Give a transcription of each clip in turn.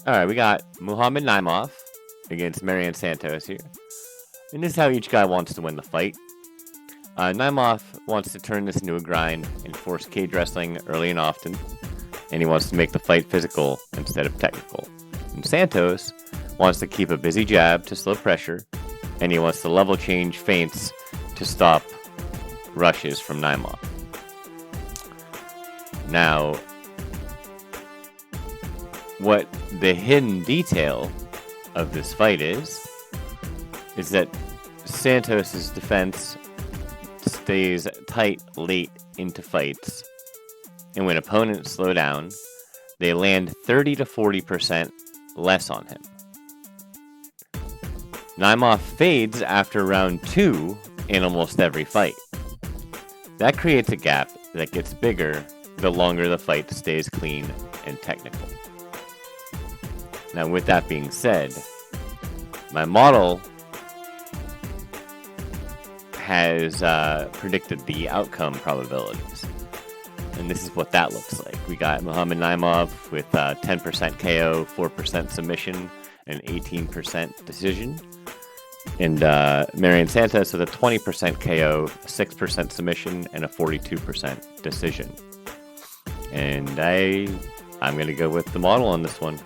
Alright, we got Muhammad Naimov against Marian Santos here. And this is how each guy wants to win the fight. Naimov wants to turn this into a grind and force cage wrestling early and often. And he wants to make the fight physical instead of technical. And Santos wants to keep a busy jab to slow pressure. And he wants to level change feints to stop rushes from Naimov. Now, what the hidden detail of this fight is that Santos's defense stays tight late into fights, and when opponents slow down, they land 30 to 40% less on him. Naimov fades after round 2 in almost every fight. That creates a gap that gets bigger the longer the fight stays clean and technical. Now, with that being said, my model has predicted the outcome probabilities. And this is what that looks like. We got Muhammad Naimov with 10% KO, 4% submission, and 18% decision. And Marian Santos with a 20% KO, 6% submission, and a 42% decision. And I'm going to go with the model on this one.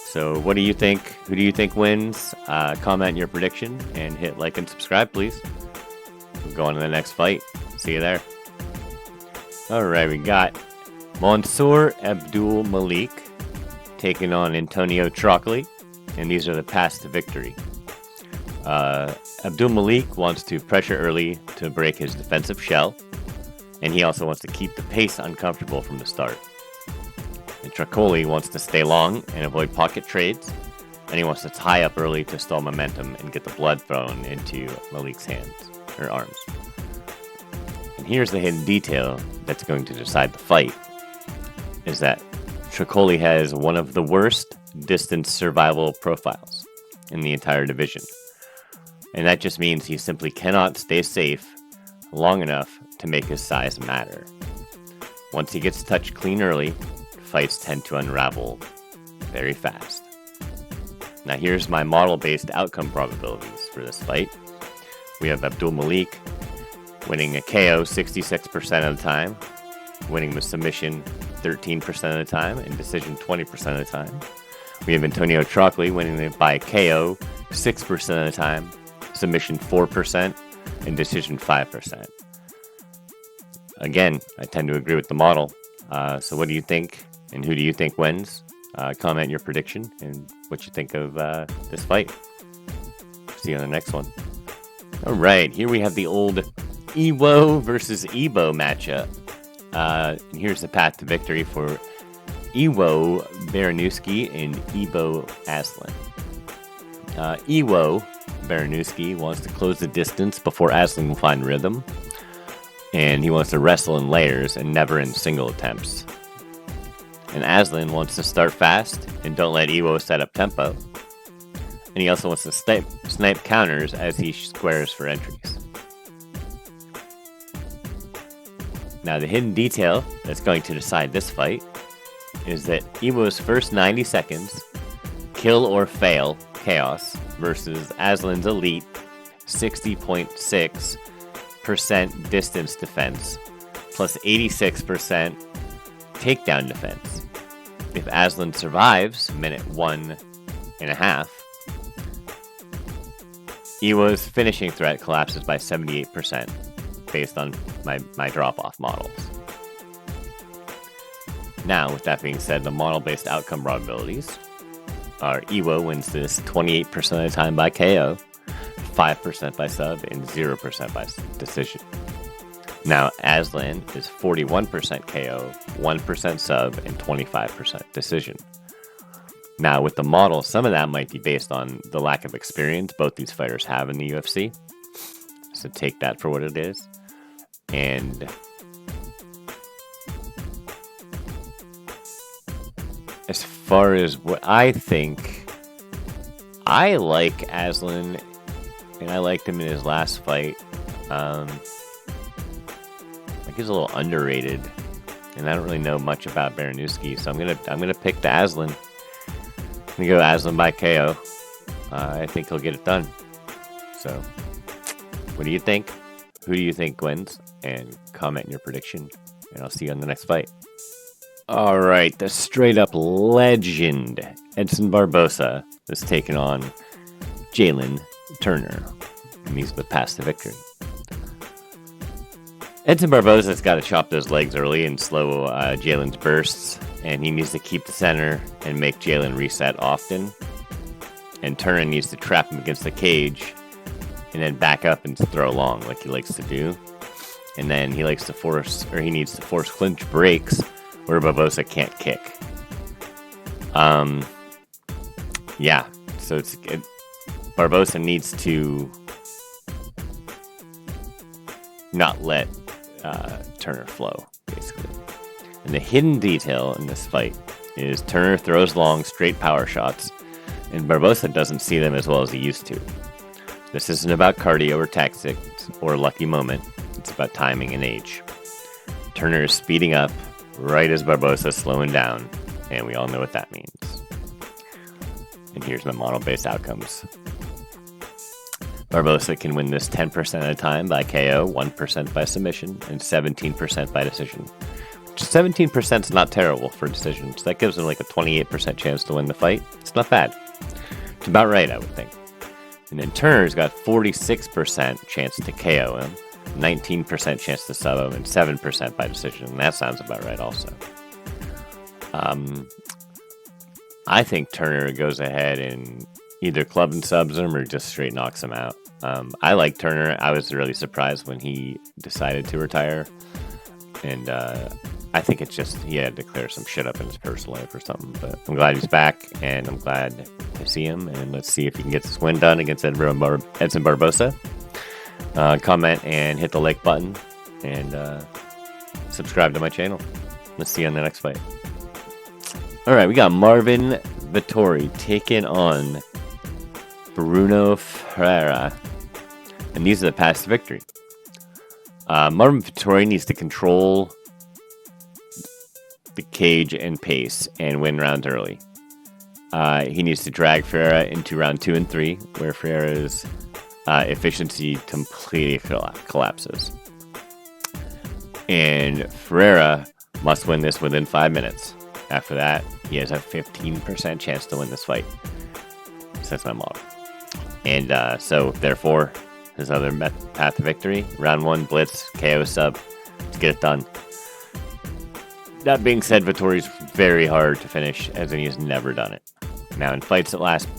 So what do you think? Who do you think wins? Comment your prediction and hit like and subscribe, please. We'll go on to the next fight. See you there. Alright, we got Mansour Abdul-Malik taking on Antonio Trocoli. And these are the paths to victory. Abdul-Malik wants to pressure early to break his defensive shell. And he also wants to keep the pace uncomfortable from the start. And Trocoli wants to stay long and avoid pocket trades, and he wants to tie up early to stall momentum and get the blood thrown into Malik's hands, or arms. And here's the hidden detail that's going to decide the fight, is that Trocoli has one of the worst distance survival profiles in the entire division. And that just means he simply cannot stay safe long enough to make his size matter. Once he gets touched clean early, fights tend to unravel very fast. Now here's my model-based outcome probabilities for this fight. We have Abdul-Malik winning a KO 66% of the time, winning with submission 13% of the time, and decision 20% of the time. We have Antonio Trocoli winning it by KO 6% of the time, submission 4%, and decision 5%. Again, I tend to agree with the model. So what do you think? And who do you think wins? Comment your prediction and what you think of this fight. See you on the next one. Alright, here we have the old Iwo versus Ebo matchup. And here's the path to victory for Iwo Baranowski and Ebo Aslan. Iwo Baranowski wants to close the distance before Aslan will find rhythm. And he wants to wrestle in layers and never in single attempts. And Aslan wants to start fast and don't let Iwo set up tempo. And he also wants to snipe counters as he squares for entries. Now the hidden detail that's going to decide this fight is that Iwo's first 90 seconds, kill or fail chaos, versus Aslan's elite 60.6% distance defense, plus 86% takedown defense. If Aslan survives minute 1.5, Iwo's finishing threat collapses by 78% based on my drop-off models. Now, with that being said, the model-based outcome probabilities are Iwo wins this 28% of the time by KO, 5% by sub, and 0% by decision. Now, Aslan is 41% KO, 1% sub, and 25% decision. Now, with the model, some of that might be based on the lack of experience both these fighters have in the UFC. So take that for what it is. And as far as what I think, I like Aslan, and I liked him in his last fight. I think he's a little underrated, and I don't really know much about Baranowski, so I'm gonna pick the Aslan. I'm going to go Aslan by KO. I think he'll get it done. So, what do you think? Who do you think wins? And comment your prediction. And I'll see you on the next fight. All right, the straight-up legend, Edson Barbosa, is taking on Jalen Turner. And he's the path to victory. Edson Barbosa's got to chop those legs early and slow Jalen's bursts. And he needs to keep the center and make Jalen reset often. And Turner needs to trap him against the cage and then back up and throw long like he likes to do. And then he likes to force, or he needs to force clinch breaks where Barbosa can't kick. Yeah, so Barbosa needs to not let Turner flow, basically. And the hidden detail in this fight is Turner throws long, straight power shots, and Barbosa doesn't see them as well as he used to. This isn't about cardio or tactics or lucky moment. It's about timing and age. Turner is speeding up right as Barbosa is slowing down, and we all know what that means. And here's my model-based outcomes. Barbosa can win this 10% at a time by KO, 1% by submission, and 17% by decision. 17% is not terrible for decisions. That gives him like a 28% chance to win the fight. It's not bad. It's about right, I would think. And then Turner's got 46% chance to KO him, 19% chance to sub him, and 7% by decision. And that sounds about right also. I think Turner goes ahead and either club and subs him or just straight knocks him out. I like Turner. I was really surprised when he decided to retire. And I think it's just he had to clear some shit up in his personal life or something. But I'm glad he's back, and I'm glad to see him. And let's see if he can get this win done against Edson Barbosa. Comment and hit the like button, and subscribe to my channel. Let's see you on the next fight. All right, we got Marvin Vettori taking on Bruno Ferreira, and these are the paths to victory. Marvin Vettori needs to control the cage and pace and win rounds early. He needs to drag Ferreira into round 2 and 3, where Ferreira's efficiency completely collapses. And Ferreira must win this within 5 minutes. After that, he has a 15% chance to win this fight. So that's my model. And so, therefore, his other path to victory, round 1, blitz, KO sub, to get it done. That being said, Vettori's very hard to finish, as in he has never done it. Now, in fights that last,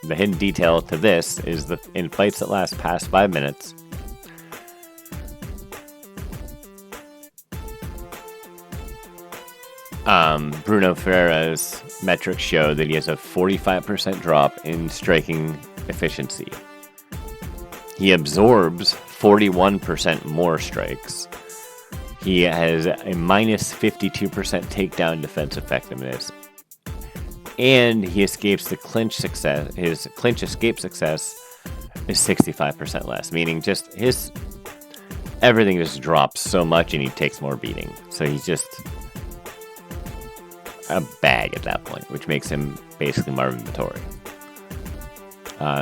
the hidden detail to this is in fights that last past 5 minutes, Bruno Ferreira's metrics show that he has a 45% drop in striking efficiency. He absorbs 41% more strikes. He has a minus 52% takedown defense effectiveness. And he escapes the clinch success. His clinch escape success is 65% less, meaning just everything just drops so much and he takes more beating. So he's just a bag at that point, which makes him basically Marvin Vettori.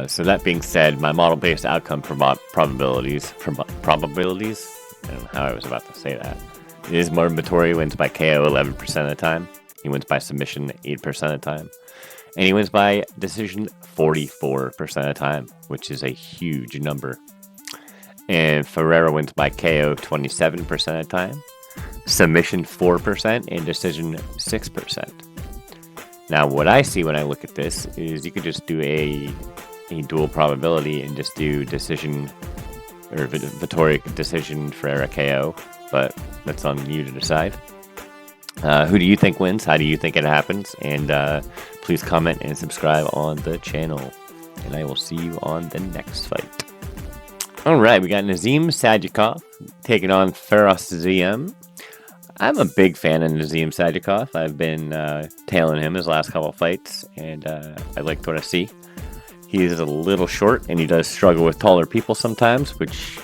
So that being said, my model-based outcome probabilities, I don't know how I was about to say that, is Marvin Vettori wins by KO 11% of the time. He wins by submission 8% of the time. And he wins by decision 44% of the time, which is a huge number. And Ferreira wins by KO 27% of the time, submission 4%, and decision 6%. Now, what I see when I look at this is you could just do a dual probability and just do decision, or Vettori decision, Ferreira KO, but that's on you to decide. Who do you think wins? How do you think it happens? And please comment and subscribe on the channel. And I will see you on the next fight. All right, we got Nazim Sadykhov taking on Feroz Ziem. I'm a big fan of Nazim Sadykhov. I've been tailing him his last couple of fights, and I like what I see. He is a little short, and he does struggle with taller people sometimes, which,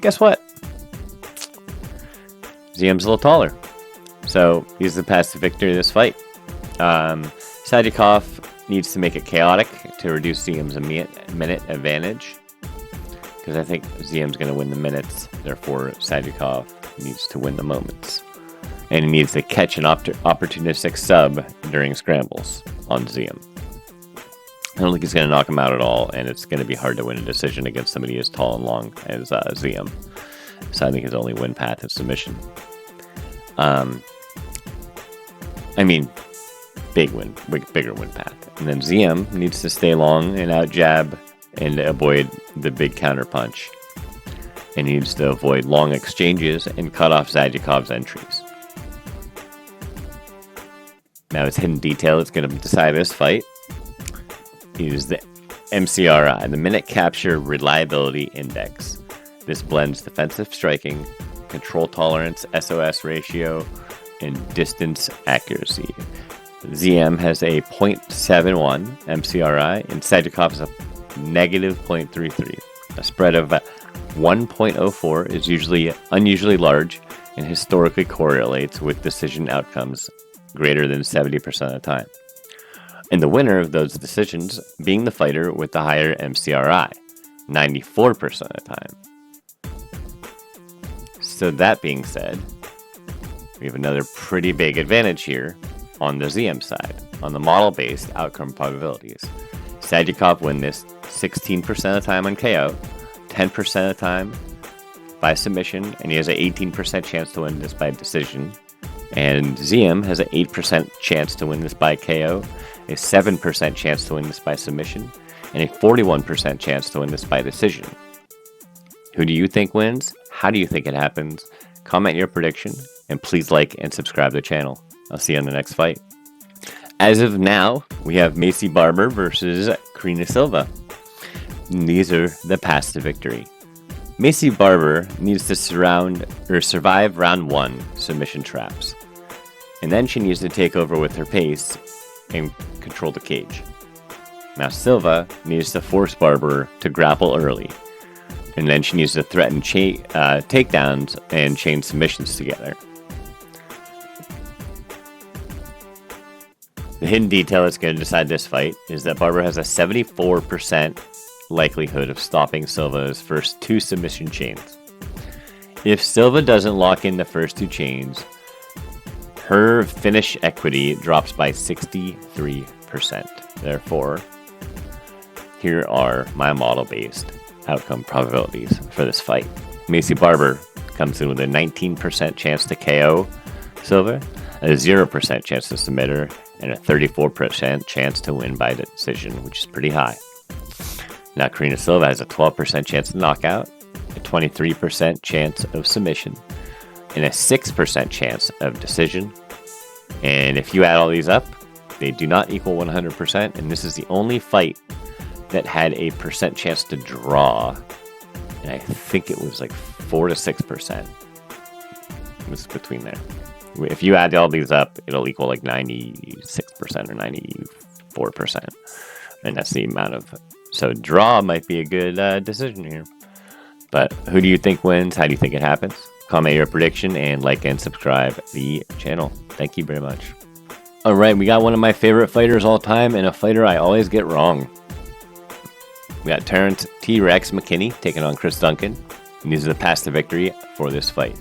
guess what? Ziem's a little taller. So, he's the path to victory of this fight. Sadykhov needs to make it chaotic to reduce Ziem's minute advantage. Because I think Ziem's going to win the minutes, therefore Sadykhov needs to win the moments. And he needs to catch an opportunistic sub during scrambles on Ziem. I don't think he's going to knock him out at all, and it's going to be hard to win a decision against somebody as tall and long as Ziem. So I think his only win path is submission. Bigger win path. And then Ziem needs to stay long and out jab and avoid the big counter punch. And he needs to avoid long exchanges and cut off Sadykov's entries. Now his hidden detail that's going to decide this fight is the MCRI, the Minute Capture Reliability Index. This blends defensive striking, control tolerance, SOS ratio, and distance accuracy. Ziem has a 0.71 MCRI, and Sadykhov has a negative 0.33. A spread of 1.04 is unusually large and historically correlates with decision outcomes greater than 70% of the time. And the winner of those decisions being the fighter with the higher MCRI, 94% of the time. So that being said, we have another pretty big advantage here on the Ziem side, on the model-based outcome probabilities. Sadykhov win this 16% of the time on KO, 10% of the time by submission, and he has an 18% chance to win this by decision. And Ziem has an 8% chance to win this by KO, a 7% chance to win this by submission, and a 41% chance to win this by decision. Who do you think wins? How do you think it happens? Comment your prediction, and please like and subscribe to the channel. I'll see you on the next fight. As of now, we have Macy Barber versus Karina Silva. And these are the paths to victory. Macy Barber needs to survive round 1 submission traps. And then she needs to take over with her pace and control the cage. Now Silva needs to force Barber to grapple early. And then she needs to threaten takedowns and chain submissions together. The hidden detail that's going to decide this fight is that Barber has a 74% likelihood of stopping Silva's first 2 submission chains. If Silva doesn't lock in the first 2 chains, her finish equity drops by 63%. Therefore, here are my model-based outcome probabilities for this fight. Macy Barber comes in with a 19% chance to KO Silva, a 0% chance to submit her, and a 34% chance to win by decision, which is pretty high. Now Karina Silva has a 12% chance to knockout, a 23% chance of submission, and a 6% chance of decision. And if you add all these up, they do not equal 100%, and this is the only fight that had a percent chance to draw. And I think it was like 4 to 6%. It was between there. If you add all these up, it'll equal like 96% or 94%. And that's the amount of... So draw might be a good decision here. But who do you think wins? How do you think it happens? Comment your prediction and like and subscribe the channel. Thank you very much. Alright, we got one of my favorite fighters all time and a fighter I always get wrong. We got Terrence T-Rex McKinney taking on Chris Duncan. And these are the paths to victory for this fight.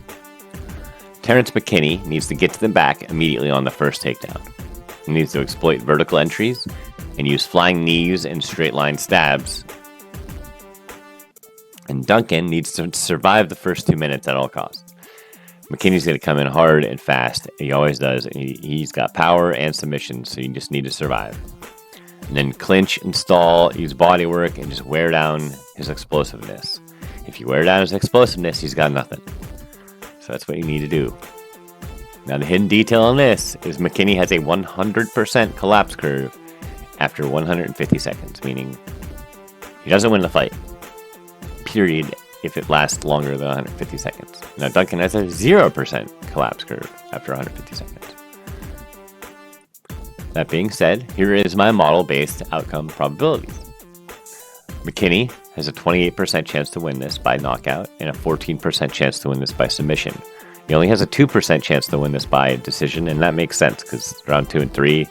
Terrence McKinney needs to get to the back immediately on the first takedown. He needs to exploit vertical entries and use flying knees and straight line stabs. And Duncan needs to survive the first 2 minutes at all costs. McKinney's going to come in hard and fast. He always does. And he's got power and submission, so you just need to survive. And then clinch and stall, use body work, and just wear down his explosiveness. If you wear down his explosiveness, he's got nothing. So that's what you need to do. Now the hidden detail on this is McKinney has a 100% collapse curve after 150 seconds, meaning he doesn't win the fight, period, if it lasts longer than 150 seconds. Now Duncan has a 0% collapse curve after 150 seconds. That being said, here is my model-based outcome probabilities. McKinney has a 28% chance to win this by knockout and a 14% chance to win this by submission. He only has a 2% chance to win this by decision, and that makes sense because round 2 and 3,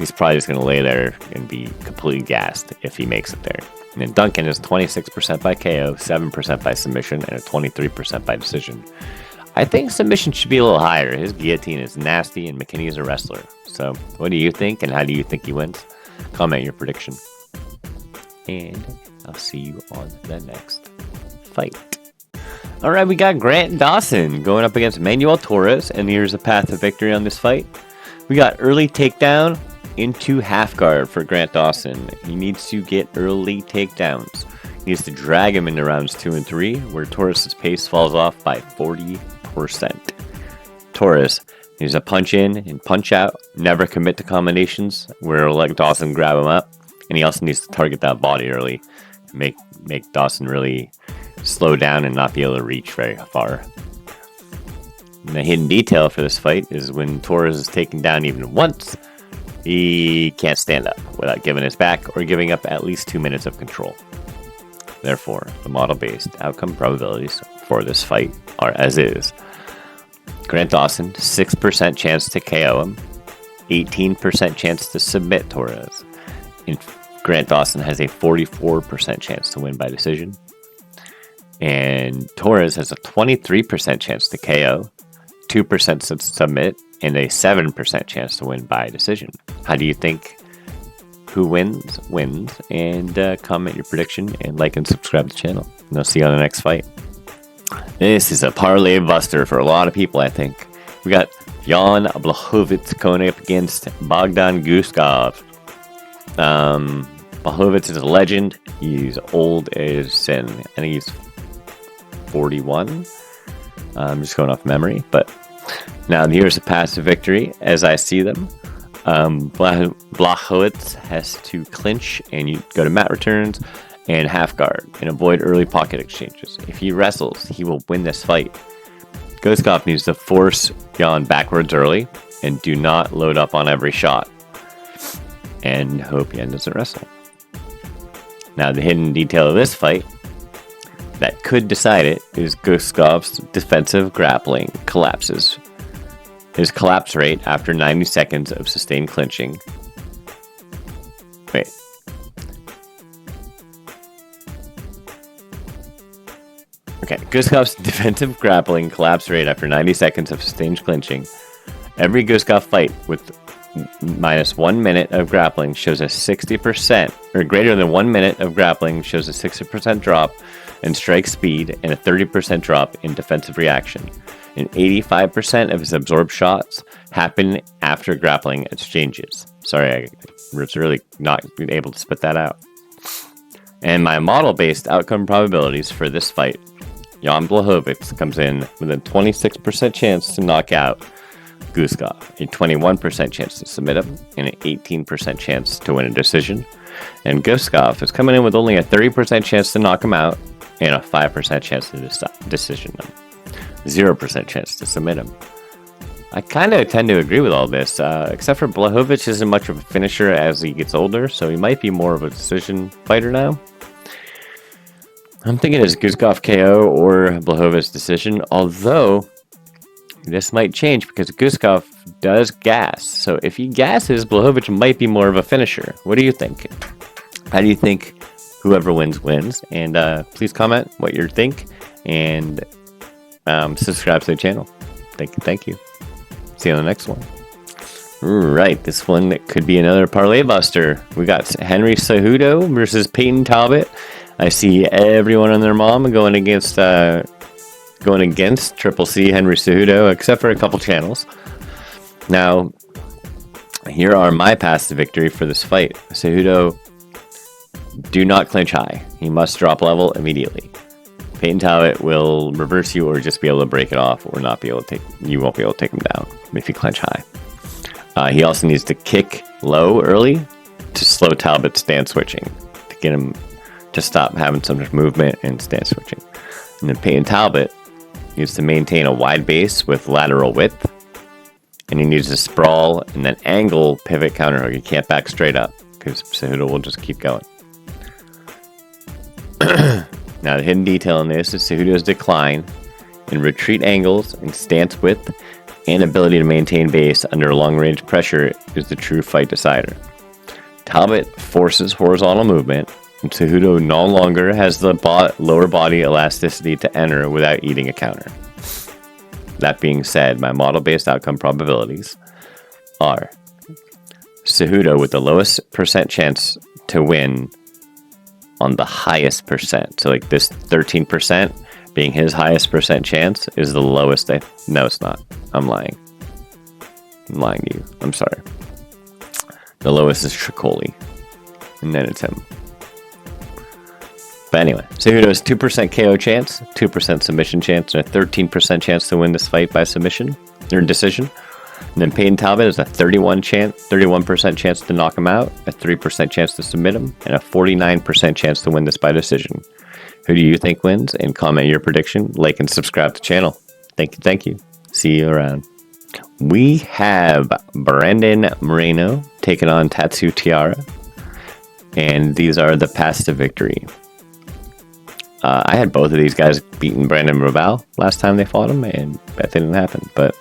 he's probably just going to lay there and be completely gassed if he makes it there. And then Duncan is 26% by KO, 7% by submission, and a 23% by decision. I think submission should be a little higher. His guillotine is nasty, and McKinney is a wrestler. So, what do you think, and how do you think he wins? Comment your prediction. And I'll see you on the next fight. All right, we got Grant Dawson going up against Manuel Torres, and here's the path to victory on this fight. We got early takedown into half guard for Grant Dawson. He needs to get early takedowns. He needs to drag him into rounds 2 and 3, where Torres' pace falls off by 40%. Torres needs to punch in and punch out, never commit to combinations where he'll let Dawson grab him up, and he also needs to target that body early, make Dawson really slow down and not be able to reach very far. And the hidden detail for this fight is when Torres is taken down even once, he can't stand up without giving his back or giving up at least 2 minutes of control. Therefore, the model-based outcome probabilities for this fight are as is. Grant Dawson, 6% chance to KO him, 18% chance to submit Torres. And Grant Dawson has a 44% chance to win by decision. And Torres has a 23% chance to KO, 2% to submit, and a 7% chance to win by decision. How do you think who wins? And comment your prediction and like and subscribe to the channel. And I'll see you on the next fight. This is a parlay buster for a lot of people, I think. We got Jan Blachowicz going up against Bogdan Guskov. Blachowicz is a legend. He's old as sin. I think he's 41. I'm just going off memory, but now here's a path to victory as I see them. Blachowicz has to clinch and you go to mat returns and half guard and avoid early pocket exchanges. If he wrestles, he will win this fight. Guskov needs to force Jan backwards early and do not load up on every shot and hope Jan doesn't wrestle. Now the hidden detail of this fight that could decide it is Guskov's defensive grappling collapses. His collapse rate after 90 seconds of sustained clinching. Wait. Okay, Guskov's defensive grappling collapse rate after 90 seconds of sustained clinching. Every Guskov fight with minus 1 minute of grappling shows a 60%, or greater than 1 minute of grappling shows a 60% drop in strike speed and a 30% drop in defensive reaction. And 85% of his absorbed shots happen after grappling exchanges. Sorry, I was really not able to spit that out. And my model-based outcome probabilities for this fight, Jan Blachowicz comes in with a 26% chance to knock out Guskov, a 21% chance to submit him, and an 18% chance to win a decision. And Guskov is coming in with only a 30% chance to knock him out and a 5% chance to decision him. 0% chance to submit him. I kind of tend to agree with all this, except for Blachowicz isn't much of a finisher as he gets older, so he might be more of a decision fighter now. I'm thinking it's Guskov KO or Blachowicz decision, although this might change because Guskov does gas. So if he gasses, Blachowicz might be more of a finisher. What do you think? How do you think whoever wins, wins? And please comment what you think and subscribe to the channel. Thank you. See you on the next one. Right, this one could be another parlay buster. We got Henry Cejudo versus Peyton Talbot. I see everyone and their mom going against Triple C Henry Cejudo, except for a couple channels. Now, here are my paths to victory for this fight. Cejudo, do not clinch high. He must drop level immediately. Peyton Talbot will reverse you or just be able to break it off or not be able to you won't be able to take him down if you clinch high. He also needs to kick low early to slow Talbot's stance switching, to get him to stop having so much movement and stance switching. And then Peyton Talbot needs to maintain a wide base with lateral width, and he needs to sprawl and then angle pivot counter hook. You can't back straight up because Cejudo will just keep going. Now the hidden detail in this is Cejudo's decline in retreat angles and stance width and ability to maintain base under long-range pressure is the true fight decider. Talbot forces horizontal movement, and Cejudo no longer has the lower body elasticity to enter without eating a counter. That being said, my model-based outcome probabilities are Cejudo with the lowest percent chance to win on the highest percent. So like this 13% being his highest percent chance is the lowest. No, it's not. I'm lying. I'm lying to you. I'm sorry. The lowest is Trocoli, and then it's him. But anyway, Cejudo has 2% KO chance, 2% submission chance, and a 13% chance to win this fight by submission or decision. And then Payton Talbot has a 31% chance to knock him out, a 3% chance to submit him, and a 49% chance to win this by decision. Who do you think wins? And comment your prediction, like and subscribe to the channel. Thank you. See you around. We have Brandon Moreno taking on Tatsu Tiara, and these are the paths to victory. I had both of these guys beating Brandon Royval last time they fought him, and that didn't happen. But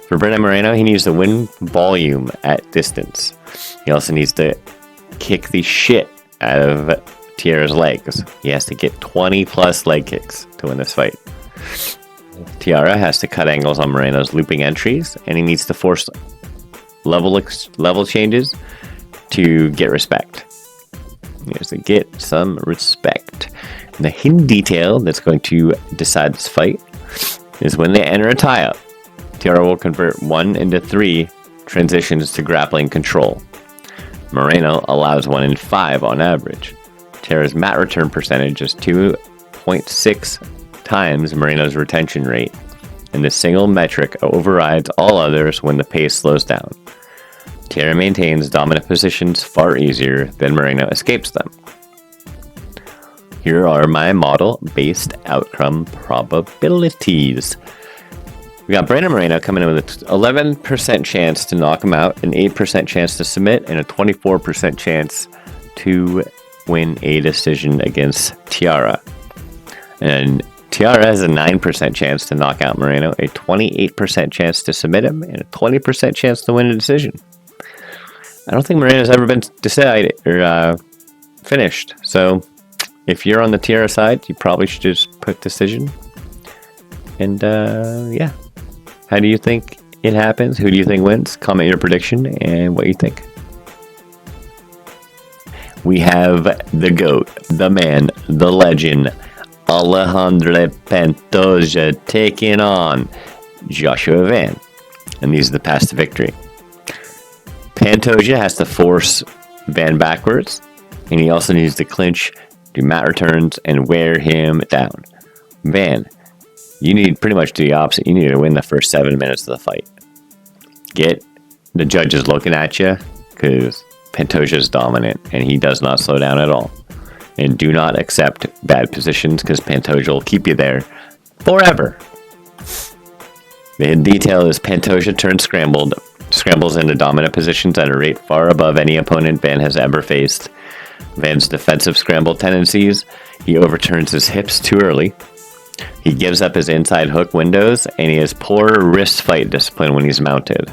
for Brandon Moreno, he needs to win volume at distance. He also needs to kick the shit out of Tiara's legs. He has to get 20 plus leg kicks to win this fight. Tiara has to cut angles on Moreno's looping entries, and he needs to force level changes to get respect. He has to get some respect. And the hidden detail that's going to decide this fight is when they enter a tie-up, Tiara will convert 1 into 3 transitions to grappling control. Moreno allows 1 in 5 on average. Tiara's mat return percentage is 2.6 times Moreno's retention rate, and the single metric overrides all others when the pace slows down. Tiara maintains dominant positions far easier than Moreno escapes them. Here are my model-based outcome probabilities. We got Brandon Moreno coming in with an 11% chance to knock him out, an 8% chance to submit, and a 24% chance to win a decision against Tiara. And Tiara has a 9% chance to knock out Moreno, a 28% chance to submit him, and a 20% chance to win a decision. I don't think Moreno's ever been decided or finished. So if you're on the Tiara side, you probably should just put decision. And yeah. How do you think it happens? Who do you think wins? Comment your prediction and what you think. We have the GOAT, the man, the legend, Alejandro Pantoja taking on Joshua Van. And these are the paths to victory. Pantoja has to force Van backwards, and he also needs to clinch, do mat returns, and wear him down. Van, you need pretty much do the opposite. You need to win the first 7 minutes of the fight. Get the judges looking at you, because Pantoja is dominant, and he does not slow down at all. And do not accept bad positions, because Pantoja will keep you there forever. The hidden detail is Pantoja turns scrambles into dominant positions at a rate far above any opponent Van has ever faced. Van's defensive scramble tendencies, he overturns his hips too early. He gives up his inside hook windows, and he has poor wrist fight discipline when he's mounted.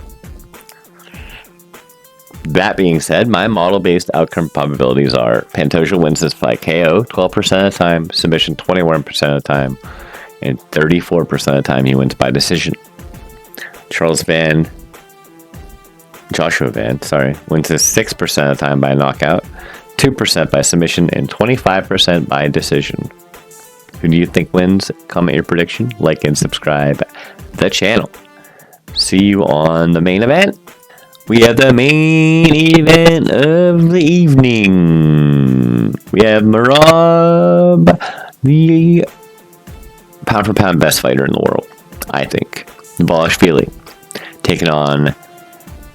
That being said, my model-based outcome probabilities are Pantoja wins this fight KO 12% of the time, submission 21% of the time, and 34% of the time he wins by decision. Joshua Van, wins this 6% of the time by knockout, 2% by submission, and 25% by decision. Who do you think wins? Comment your prediction, like and subscribe the channel. See you on the main event. We have the main event of the evening. We have Merab, the pound-for-pound best fighter in the world, I think. Dvalishvili, taking on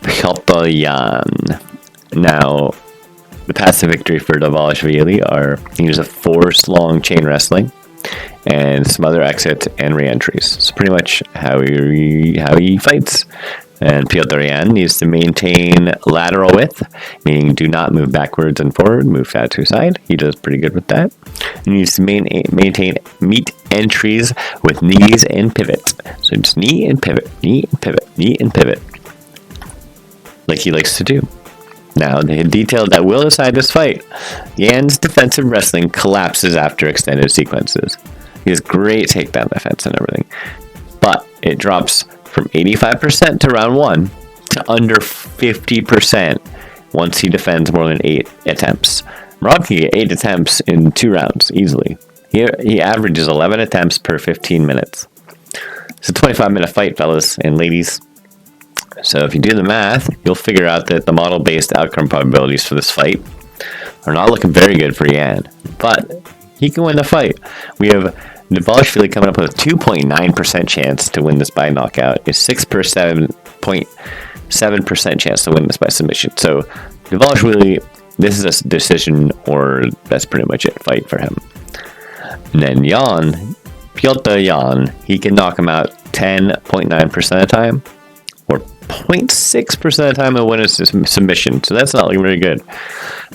Peltoyan. Now, the paths to victory for Dvalishvili are he uses a force-long chain wrestling and some other exits and re-entries. It's pretty much how he fights. And Peltoyan needs to maintain lateral width, meaning do not move backwards and forward, move side to side. He does pretty good with that. He needs to maintain meet entries with knees and pivot. So just knee and pivot, knee and pivot, knee and pivot, like he likes to do. Now, the detail that will decide this fight: Yan's defensive wrestling collapses after extended sequences. He has great takedown defense and everything, but it drops from 85% to round 1 to under 50% once he defends more than 8 attempts. Rob can get 8 attempts in 2 rounds easily. He averages 11 attempts per 15 minutes. It's a 25-minute fight, fellas and ladies. So if you do the math, you'll figure out that the model-based outcome probabilities for this fight are not looking very good for Yan. But he can win the fight. We have Dvalishvili coming up with a 2.9% chance to win this by knockout, a 6.7% chance to win this by submission. So Dvalishvili, this is a decision, or that's pretty much it, fight for him. And then Piotr Yan, he can knock him out 10.9% of the time, or 0.6% of the time and win a submission. So that's not looking very good.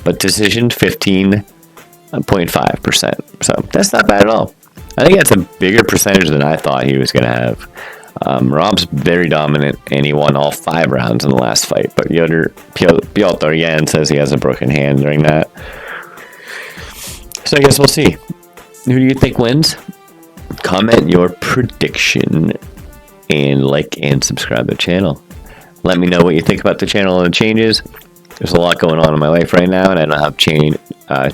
But decision 15.5%. So that's not bad at all. I think that's a bigger percentage than I thought he was going to have. Rob's very dominant, and he won all 5 rounds in the last fight. But Piotr Yan says he has a broken hand during that. So I guess we'll see. Who do you think wins? Comment your prediction and like and subscribe to the channel. Let me know what you think about the channel and the changes. There's a lot going on in my life right now, and I don't have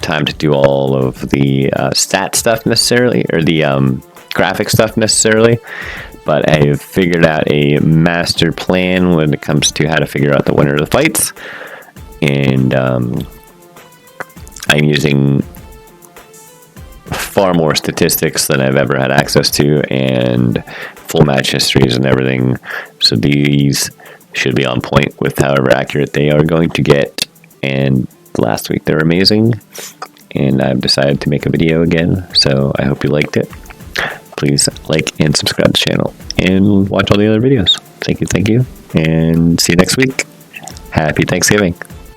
time to do all of the stat stuff necessarily, or the graphic stuff necessarily. But I've figured out a master plan when it comes to how to figure out the winner of the fights. And I'm using far more statistics than I've ever had access to, and full match histories and everything. So these should be on point with however accurate they are going to get. And last week they were amazing, and I've decided to make a video again. So I hope you liked it. Please like and subscribe to the channel and watch all the other videos. Thank you, and see you next week. Happy Thanksgiving.